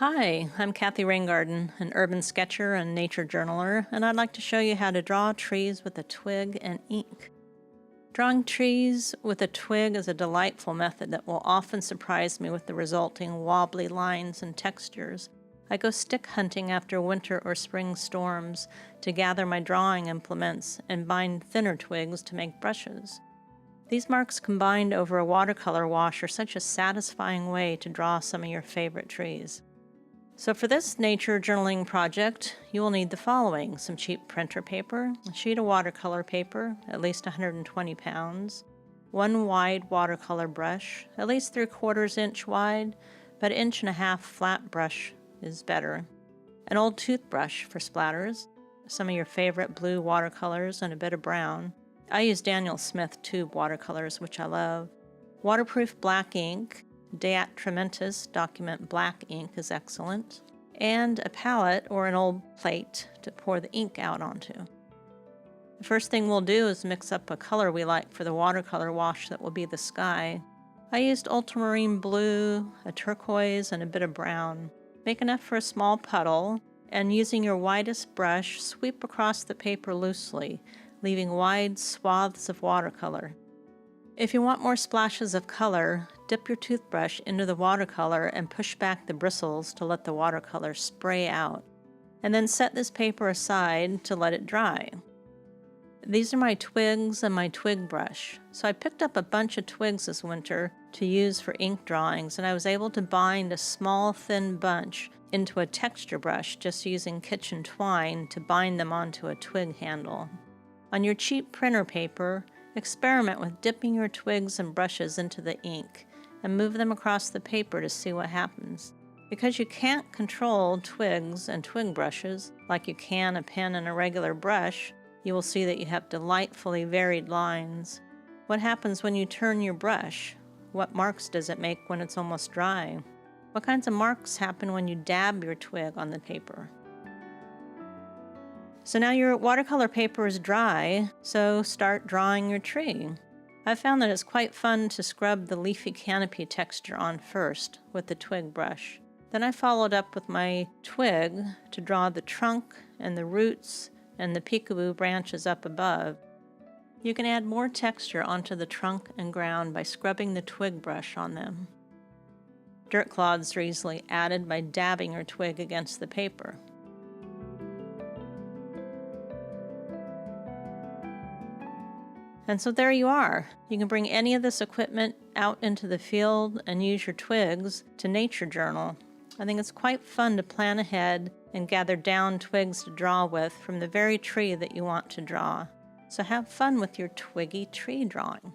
Hi, I'm Cathy Raingarden, an urban sketcher and nature journaler, and I'd like to show you how to draw trees with a twig and ink. Drawing trees with a twig is a delightful method that will often surprise me with the resulting wobbly lines and textures. I go stick hunting after winter or spring storms to gather my drawing implements and bind thinner twigs to make brushes. These marks combined over a watercolor wash are such a satisfying way to draw some of your favorite trees. So for this nature journaling project, you will need the following: some cheap printer paper, a sheet of watercolor paper, at least 120 pounds, one wide watercolor brush, at least 3/4 inch wide, but 1.5 inch flat brush is better, an old toothbrush for splatters, some of your favorite blue watercolors, and a bit of brown. I use Daniel Smith tube watercolors, which I love. Waterproof black ink. Deat Trementis document black ink is excellent, and a palette or an old plate to pour the ink out onto. The first thing we'll do is mix up a color we like for the watercolor wash that will be the sky. I used ultramarine blue, a turquoise, and a bit of brown. Make enough for a small puddle, and using your widest brush, sweep across the paper loosely, leaving wide swaths of watercolor. If you want more splashes of color, dip your toothbrush into the watercolor and push back the bristles to let the watercolor spray out, and then set this paper aside to let it dry. These are my twigs and my twig brush. So I picked up a bunch of twigs this winter to use for ink drawings, and I was able to bind a small thin bunch into a texture brush just using kitchen twine to bind them onto a twig handle. On your cheap printer paper, experiment with dipping your twigs and brushes into the ink and move them across the paper to see what happens. Because you can't control twigs and twig brushes like you can a pen and a regular brush, you will see that you have delightfully varied lines. What happens when you turn your brush? What marks does it make when it's almost dry? What kinds of marks happen when you dab your twig on the paper? So now your watercolor paper is dry, so start drawing your tree. I've found that it's quite fun to scrub the leafy canopy texture on first with the twig brush. Then I followed up with my twig to draw the trunk and the roots and the peekaboo branches up above. You can add more texture onto the trunk and ground by scrubbing the twig brush on them. Dirt clods are easily added by dabbing your twig against the paper. And so there you are. You can bring any of this equipment out into the field and use your twigs to nature journal. I think it's quite fun to plan ahead and gather down twigs to draw with from the very tree that you want to draw. So have fun with your twiggy tree drawing.